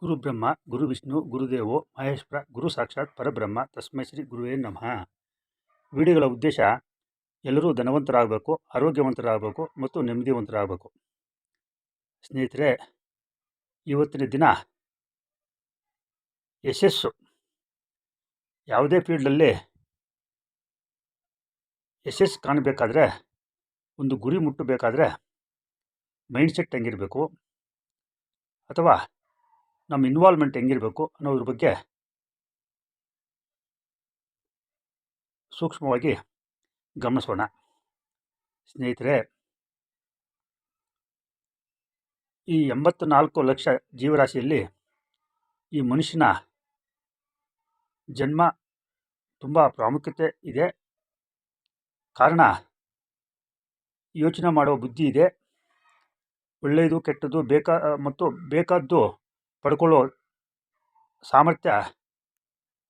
ಗುರು ಬ್ರಹ್ಮ ಗುರು ವಿಷ್ಣು ಗುರುದೇವೋ ಮಹೇಶ್ವರ ಗುರು ಸಾಕ್ಷಾತ್ ಪರಬ್ರಹ್ಮ ತಸ್ಮೈ ಶ್ರೀ ಗುರುವೇ ನಮಃ. ವಿಡಿಯೋಗಳ ಉದ್ದೇಶ ಎಲ್ಲರೂ ಧನವಂತರಾಗಬೇಕು, ಆರೋಗ್ಯವಂತರಾಗಬೇಕು ಮತ್ತು ನೆಮ್ಮದಿವಂತರಾಗಬೇಕು. ಸ್ನೇಹಿತರೆ, ಇವತ್ತಿನ ದಿನ ಯಶಸ್ಸು ಯಾವುದೇ ಫೀಲ್ಡಲ್ಲಿ ಯಶಸ್ಸು ಕಾಣಬೇಕಾದ್ರೆ, ಒಂದು ಗುರಿ ಮುಟ್ಟಬೇಕಾದ್ರೆ ಮೈಂಡ್ಸೆಟ್ ಹೆಂಗಿರಬೇಕು ಅಥವಾ ನಮ್ಮ ಇನ್ವಾಲ್ವ್ಮೆಂಟ್ ಹೆಂಗಿರಬೇಕು ಅನ್ನೋದ್ರ ಬಗ್ಗೆ ಸೂಕ್ಷ್ಮವಾಗಿ ಗಮನಿಸೋಣ. ಸ್ನೇಹಿತರೆ, ಈ 84 ಲಕ್ಷ ಜೀವರಾಶಿಯಲ್ಲಿ ಈ ಮನುಷ್ಯನ ಜನ್ಮ ತುಂಬ ಪ್ರಾಮುಖ್ಯತೆ ಇದೆ. ಕಾರಣ, ಯೋಚನೆ ಮಾಡೋ ಬುದ್ಧಿ ಇದೆ, ಒಳ್ಳೆಯದು ಕೆಟ್ಟದ್ದು ಮತ್ತು ಬೇಕಾದ್ದು ಪಡ್ಕೊಳ್ಳೋ ಸಾಮರ್ಥ್ಯ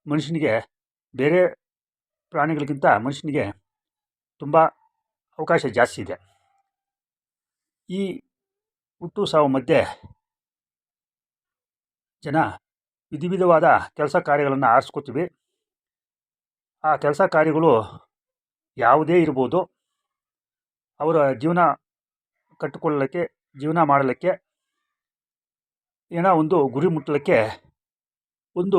ಮನುಷ್ಯನಿಗೆ ಬೇರೆ ಪ್ರಾಣಿಗಳಿಗಿಂತ ಮನುಷ್ಯನಿಗೆ ತುಂಬ ಅವಕಾಶ ಜಾಸ್ತಿ ಇದೆ. ಈ ಹುಟ್ಟು ಸಾವು ಮಧ್ಯೆ ಜನ ವಿಧವಾದ ಕೆಲಸ ಕಾರ್ಯಗಳನ್ನು ಆರಿಸ್ಕೋತೀವಿ. ಆ ಕೆಲಸ ಕಾರ್ಯಗಳು ಯಾವುದೇ ಇರ್ಬೋದು. ಅವರ ಜೀವನ ಕಟ್ಟಿಕೊಳ್ಳಲಿಕ್ಕೆ, ಜೀವನ ಮಾಡಲಿಕ್ಕೆ, ಏನೋ ಒಂದು ಗುರಿ ಮುಟ್ಟಲಿಕ್ಕೆ ಒಂದು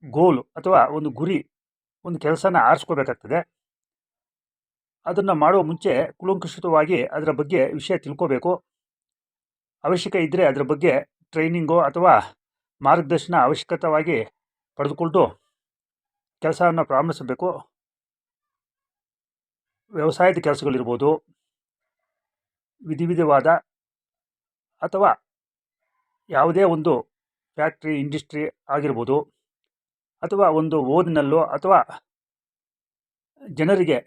ಗೋಲು ಅಥವಾ ಒಂದು ಗುರಿ, ಒಂದು ಕೆಲಸನ ಆರಿಸ್ಕೋಬೇಕಾಗ್ತದೆ. ಅದನ್ನು ಮಾಡುವ ಮುಂಚೆ ಕುಲಂಕುಷಿತವಾಗಿ ಅದರ ಬಗ್ಗೆ ವಿಷಯ ತಿಳ್ಕೋಬೇಕು. ಅವಶ್ಯಕ ಇದ್ದರೆ ಅದರ ಬಗ್ಗೆ ಟ್ರೈನಿಂಗು ಅಥವಾ ಮಾರ್ಗದರ್ಶನ ಅವಶ್ಯಕತವಾಗಿ ಪಡೆದುಕೊಂಡು ಕೆಲಸವನ್ನು ಪ್ರಾರಂಭಿಸಬೇಕು. ವ್ಯವಸಾಯದ ಕೆಲಸಗಳಿರ್ಬೋದು, ವಿಧವಾದ ಅಥವಾ ಯಾವುದೇ ಒಂದು ಫ್ಯಾಕ್ಟ್ರಿ ಇಂಡಸ್ಟ್ರಿ ಆಗಿರ್ಬೋದು, ಅಥವಾ ಒಂದು ಓದಿನಲ್ಲೋ ಅಥವಾ ಜನರಿಗೆ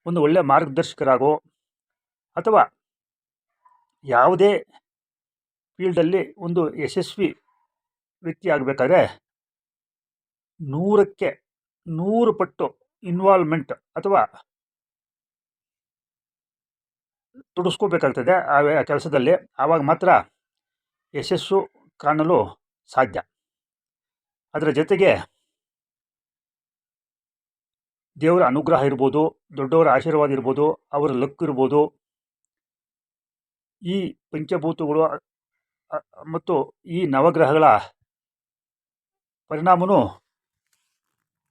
ಒಂದು ಒಳ್ಳೆಯ ಮಾರ್ಗದರ್ಶಕರಾಗೋ ಅಥವಾ ಯಾವುದೇ ಫೀಲ್ಡಲ್ಲಿ ಒಂದು ಯಶಸ್ವಿ ವ್ಯಕ್ತಿ ಆಗಬೇಕಾದ್ರೆ 100ಕ್ಕೆ 100 ಪಟ್ಟು ಇನ್ವಾಲ್ವ್ಮೆಂಟ್ ಅಥವಾ ತೊಡಗಿಸ್ಕೋಬೇಕಾಗ್ತದೆ ಆ ಕೆಲಸದಲ್ಲಿ. ಆವಾಗ ಮಾತ್ರ ಯಶಸ್ಸು ಕಾಣಲು ಸಾಧ್ಯ. ಅದರ ಜೊತೆಗೆ ದೇವರ ಅನುಗ್ರಹ ಇರ್ಬೋದು, ದೊಡ್ಡವರ ಆಶೀರ್ವಾದ ಇರ್ಬೋದು, ಅವರ ಲಕ್ ಇರ್ಬೋದು. ಈ ಪಂಚಭೂತಗಳು ಮತ್ತು ಈ ನವಗ್ರಹಗಳ ಪರಿಣಾಮನೂ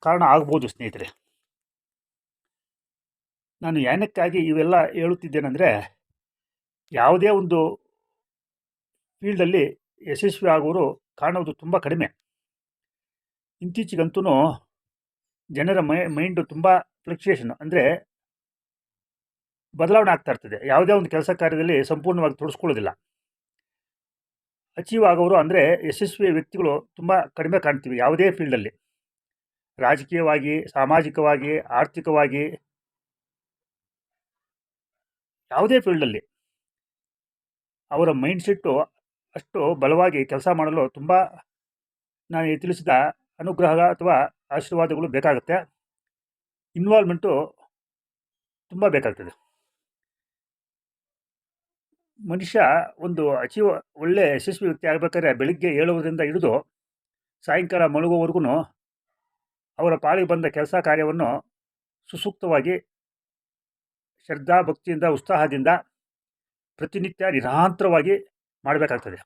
ಕಾರಣ ಆಗ್ಬೋದು. ಸ್ನೇಹಿತರೆ, ನಾನು ಏನಕ್ಕಾಗಿ ಇವೆಲ್ಲ ಹೇಳುತ್ತಿದ್ದೇನೆಂದರೆ, ಯಾವುದೇ ಒಂದು ಫೀಲ್ಡಲ್ಲಿ ಯಶಸ್ವಿ ಆಗೋರು ಕಾಣೋದು ತುಂಬ ಕಡಿಮೆ. ಇತ್ತೀಚೆಗಂತೂ ಜನರ ಮೈಂಡು ತುಂಬ ಫ್ಲಕ್ಚುಯೇಷನ್, ಅಂದರೆ ಬದಲಾವಣೆ ಆಗ್ತಾ ಇರ್ತದೆ. ಯಾವುದೇ ಒಂದು ಕೆಲಸ ಕಾರ್ಯದಲ್ಲಿ ಸಂಪೂರ್ಣವಾಗಿ ತೊಡಗಿಸ್ಕೊಳ್ಳೋದಿಲ್ಲ. ಅಚೀವ್ ಆಗೋರು, ಅಂದರೆ ಯಶಸ್ವಿ ವ್ಯಕ್ತಿಗಳು ತುಂಬ ಕಡಿಮೆ ಕಾಣ್ತೀವಿ. ಯಾವುದೇ ಫೀಲ್ಡಲ್ಲಿ, ರಾಜಕೀಯವಾಗಿ, ಸಾಮಾಜಿಕವಾಗಿ, ಆರ್ಥಿಕವಾಗಿ, ಯಾವುದೇ ಫೀಲ್ಡಲ್ಲಿ ಅವರ ಮೈಂಡ್ಸೆಟ್ಟು ಅಷ್ಟು ಬಲವಾಗಿ ಕೆಲಸ ಮಾಡಲು ತುಂಬ, ನಾನು ತಿಳಿಸಿದ ಅನುಗ್ರಹ ಅಥವಾ ಆಶೀರ್ವಾದಗಳು ಬೇಕಾಗುತ್ತೆ. ಇನ್ವಾಲ್ವ್ಮೆಂಟು ತುಂಬ ಬೇಕಾಗ್ತದೆ. ಮನುಷ್ಯ ಒಂದು ಒಳ್ಳೆ ಯಶಸ್ವಿ ವ್ಯಕ್ತಿ ಆಗಬೇಕಾದ್ರೆ ಬೆಳಿಗ್ಗೆ ಏಳುವುದರಿಂದ ಹಿಡಿದು ಸಾಯಂಕಾಲ ಮಲಗುವವರೆಗೂ ಅವರ ಪಾಲಿಗೆ ಬಂದ ಕೆಲಸ ಕಾರ್ಯವನ್ನು ಸುಸೂಕ್ತವಾಗಿ ಶ್ರದ್ಧಾ ಭಕ್ತಿಯಿಂದ ಉತ್ಸಾಹದಿಂದ ಪ್ರತಿನಿತ್ಯ ನಿರಂತರವಾಗಿ ಮಾಡಬೇಕಾಗ್ತದೆ.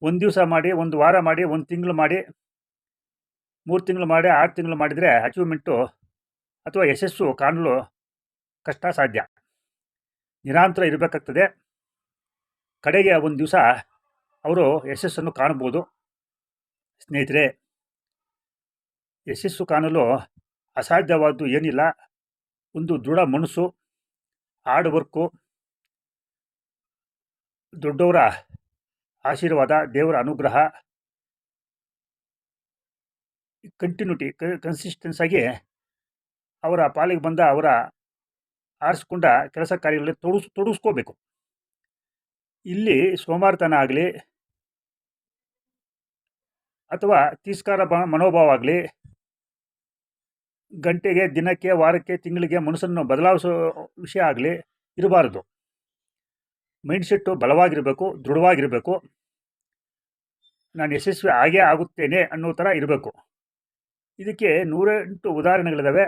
ಒಂದು ದಿವಸ ಮಾಡಿ, ಒಂದು ವಾರ ಮಾಡಿ, ಒಂದು ತಿಂಗಳು ಮಾಡಿ, 3 ತಿಂಗಳು ಮಾಡಿ, 6 ತಿಂಗಳು ಮಾಡಿದರೆ ಅಚೀವ್ಮೆಂಟು ಅಥವಾ ಯಶಸ್ಸು ಕಾಣಲು ಕಷ್ಟ ಸಾಧ್ಯ. ನಿರಂತರ ಇರಬೇಕಾಗ್ತದೆ. ಕಡೆಗೆ ಒಂದು ದಿವಸ ಅವರು ಯಶಸ್ಸನ್ನು ಕಾಣಬಹುದು. ಸ್ನೇಹಿತರೆ, ಯಶಸ್ಸು ಕಾಣಲು ಅಸಾಧ್ಯವಾದ್ದು ಏನಿಲ್ಲ. ಒಂದು ದೃಢ ಮನಸ್ಸು, ಹಾರ್ಡ್ ವರ್ಕು, ದೊಡ್ಡವರ ಆಶೀರ್ವಾದ, ದೇವರ ಅನುಗ್ರಹ, ಕಂಟಿನ್ಯೂಟಿ, ಕನ್ಸಿಸ್ಟೆನ್ಸಾಗಿ ಅವರ ಪಾಲಿಗೆ ಬಂದ, ಅವರ ಆರಿಸ್ಕೊಂಡ ಕೆಲಸ ಕಾರ್ಯಗಳಲ್ಲಿ ತೊಡಗಿಸ್ಕೋಬೇಕು. ಇಲ್ಲಿ ಸೋಮಾರಿತನ ಆಗಲಿ ಅಥವಾ ತಿರಸ್ಕಾರ ಮನೋಭಾವ ಆಗಲಿ, ಗಂಟೆಗೆ, ದಿನಕ್ಕೆ, ವಾರಕ್ಕೆ, ತಿಂಗಳಿಗೆ ಮನಸ್ಸನ್ನು ಬದಲಾಯಿಸೋ ವಿಷಯ ಆಗಲಿ ಇರಬಾರದು. ಮೈಂಡ್ಸೆಟ್ಟು ಬಲವಾಗಿರಬೇಕು, ದೃಢವಾಗಿರಬೇಕು. ನಾನು ಯಶಸ್ವಿ ಆಗೇ ಆಗುತ್ತೇನೆ ಅನ್ನೋ ಥರ ಇರಬೇಕು. ಇದಕ್ಕೆ 108 ಉದಾಹರಣೆಗಳಿದ್ದಾವೆ.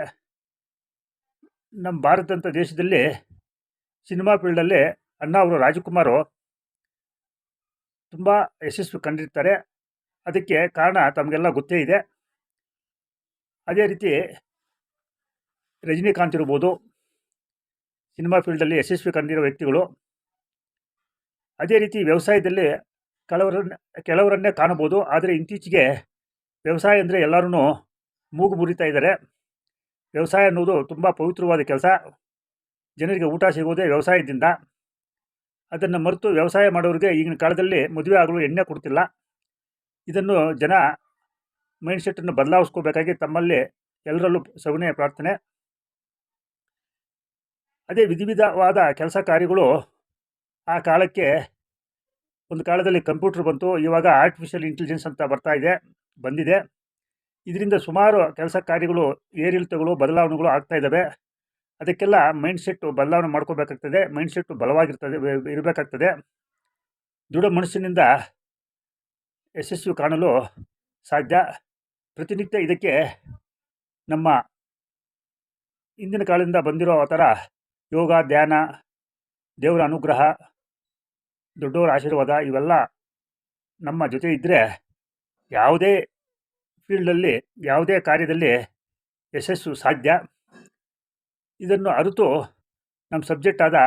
ನಮ್ಮ ಭಾರತದಂಥ ದೇಶದಲ್ಲಿ ಸಿನಿಮಾ ಫೀಲ್ಡಲ್ಲಿ ಅವರು ರಾಜಕುಮಾರು ತುಂಬ ಯಶಸ್ವಿ ಕಂಡಿರ್ತಾರೆ. ಅದಕ್ಕೆ ಕಾರಣ ತಮಗೆಲ್ಲ ಗೊತ್ತೇ ಇದೆ. ಅದೇ ರೀತಿ ರಜನಿಕಾಂತ್ ಇರ್ಬೋದು, ಸಿನಿಮಾ ಫೀಲ್ಡಲ್ಲಿ ಯಶಸ್ವಿ ಕಂಡಿರೋ ವ್ಯಕ್ತಿಗಳು. ಅದೇ ರೀತಿ ವ್ಯವಸಾಯದಲ್ಲಿ ಕೆಲವರನ್ನೇ ಕಾಣಬಹುದು. ಆದರೆ ಇತ್ತೀಚೆಗೆ ವ್ಯವಸಾಯ ಅಂದರೆ ಎಲ್ಲರೂ ಮೂಗು ಮುರಿತಾ ಇದ್ದಾರೆ. ವ್ಯವಸಾಯ ಅನ್ನೋದು ತುಂಬ ಪವಿತ್ರವಾದ ಕೆಲಸ. ಜನರಿಗೆ ಊಟ ಸಿಗೋದೇ ವ್ಯವಸಾಯದಿಂದ. ಅದನ್ನು ಮರೆತು ವ್ಯವಸಾಯ ಮಾಡೋರಿಗೆ ಈಗಿನ ಕಾಲದಲ್ಲಿ ಮದುವೆ ಆಗಲು ಎಣ್ಣೆ ಕೊಡ್ತಿಲ್ಲ. ಇದನ್ನು ಜನ ಮೈಂಡ್ಸೆಟ್ಟನ್ನು ಬದಲಾಯಿಸ್ಕೋಬೇಕಾಗಿ ತಮ್ಮಲ್ಲಿ ಎಲ್ಲರಲ್ಲೂ ಸವಿನಯ ಪ್ರಾರ್ಥನೆ. ಅದೇ ವಿಧವಾದ ಕೆಲಸ ಕಾರ್ಯಗಳು ಆ ಕಾಲಕ್ಕೆ ಒಂದು ಕಾಲದಲ್ಲಿ ಕಂಪ್ಯೂಟರ್ ಬಂತು. ಇವಾಗ ಆರ್ಟಿಫಿಷಿಯಲ್ ಇಂಟೆಲಿಜೆನ್ಸ್ ಅಂತ ಬಂದಿದೆ. ಇದರಿಂದ ಸುಮಾರು ಕೆಲಸ ಕಾರ್ಯಗಳು ಏರಿಳಿತಗಳು ಬದಲಾವಣೆಗಳು ಆಗ್ತಾ ಇದ್ದಾವೆ. ಅದಕ್ಕೆಲ್ಲ ಮೈಂಡ್ಸೆಟ್ಟು ಬದಲಾವಣೆ ಮಾಡ್ಕೋಬೇಕಾಗ್ತದೆ. ಮೈಂಡ್ಸೆಟ್ಟು ಇರಬೇಕಾಗ್ತದೆ. ದೃಢ ಮನಸ್ಸಿನಿಂದ ಯಶಸ್ವಿ ಕಾಣಲು ಸಾಧ್ಯ. ಪ್ರತಿನಿತ್ಯ ಇದಕ್ಕೆ ನಮ್ಮ ಹಿಂದಿನ ಕಾಲದಿಂದ ಬಂದಿರೋ ಥರ ಯೋಗ, ಧ್ಯಾನ, ದೇವರ ಅನುಗ್ರಹ, ದೊಡ್ಡವರ ಆಶೀರ್ವಾದ ಇವೆಲ್ಲ ನಮ್ಮ ಜೊತೆ ಇದ್ದರೆ ಯಾವುದೇ ಫೀಲ್ಡಲ್ಲಿ, ಯಾವುದೇ ಕಾರ್ಯದಲ್ಲಿ ಯಶಸ್ಸು ಸಾಧ್ಯ. ಇದನ್ನು ಅರಿತು ನಮ್ಮ ಸಬ್ಜೆಕ್ಟ್ ಆದ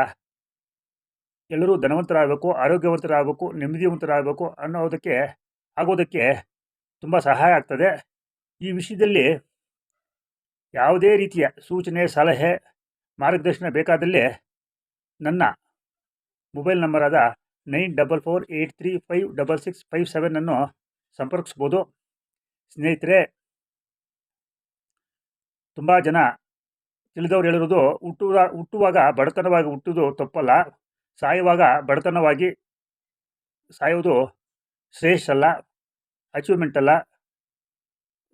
ಎಲ್ಲರೂ ಧನವಂತರಾಗಬೇಕು, ಆರೋಗ್ಯವಂತರಾಗಬೇಕು, ನೆಮ್ಮದಿವಂತರಾಗಬೇಕು ಆಗೋದಕ್ಕೆ ತುಂಬ ಸಹಾಯ ಆಗ್ತದೆ. ಈ ವಿಷಯದಲ್ಲಿ ಯಾವುದೇ ರೀತಿಯ ಸೂಚನೆ, ಸಲಹೆ, ಮಾರ್ಗದರ್ಶನ ಬೇಕಾದಲ್ಲಿ ನನ್ನ ಮೊಬೈಲ್ ನಂಬರಾದ 9448356657 ಅನ್ನು ಸಂಪರ್ಕಿಸ್ಬೋದು. ಸ್ನೇಹಿತರೆ, ತುಂಬ ಜನ ತಿಳಿದವ್ರು ಹೇಳಿರೋದು, ಹುಟ್ಟುವಾಗ ಬಡತನವಾಗಿ ಹುಟ್ಟೋದು ತಪ್ಪಲ್ಲ, ಸಾಯುವಾಗ ಬಡತನವಾಗಿ ಸಾಯೋದು ಶ್ರೇಷ್ಠ ಅಲ್ಲ, ಅಚೀವ್ಮೆಂಟ್ ಅಲ್ಲ.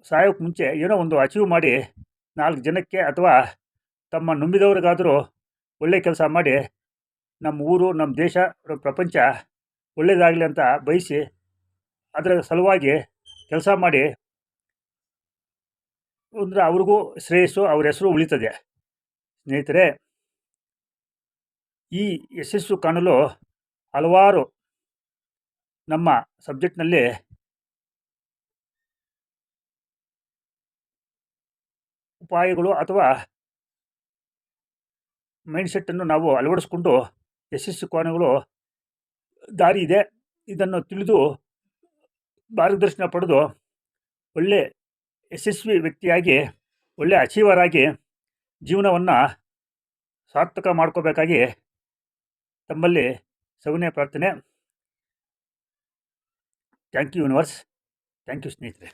ಸಾಯೋಕ್ಕೆ ಮುಂಚೆ ಏನೋ ಒಂದು ಅಚೀವ್ ಮಾಡಿ 4 ಜನಕ್ಕೆ ಅಥವಾ ತಮ್ಮ ನಂಬಿದವ್ರಿಗಾದರೂ ಒಳ್ಳೆಯ ಕೆಲಸ ಮಾಡಿ ನಮ್ಮ ಊರು, ನಮ್ಮ ದೇಶ, ಪ್ರಪಂಚ ಒಳ್ಳೆಯದಾಗಲಿ ಅಂತ ಬಯಸಿ ಅದರ ಸಲುವಾಗಿ ಕೆಲಸ ಮಾಡಿ ಅಂದರೆ ಅವ್ರಿಗೂ ಶ್ರೇಯಸ್ಸು, ಅವ್ರ ಹೆಸರು ಉಳಿತದೆ. ಸ್ನೇಹಿತರೆ, ಈ ಯಶಸ್ಸು ಕಾಣಲು ಹಲವಾರು ನಮ್ಮ ಸಬ್ಜೆಕ್ಟ್ನಲ್ಲಿ ಉಪಾಯಗಳು ಅಥವಾ ಮೈಂಡ್ಸೆಟ್ಟನ್ನು ನಾವು ಅಳವಡಿಸ್ಕೊಂಡು ಯಶಸ್ಸು ಕಾಣಲು ದಾರಿ ಇದೆ. ಇದನ್ನು ತಿಳಿದು ಮಾರ್ಗದರ್ಶನ ಪಡೆದು ಒಳ್ಳೆ ಯಶಸ್ವಿ ವ್ಯಕ್ತಿಯಾಗಿ, ಒಳ್ಳೆ ಅಚೀವರ್ ಆಗಿ ಜೀವನವನ್ನು ಸಾರ್ಥಕ ಮಾಡ್ಕೋಬೇಕಾಗಿ ತಮ್ಮಲ್ಲಿ ಸವಿನಯ ಪ್ರಾರ್ಥನೆ. Thank you universe. Thank you ಸ್ನೇಹಿತರೆ.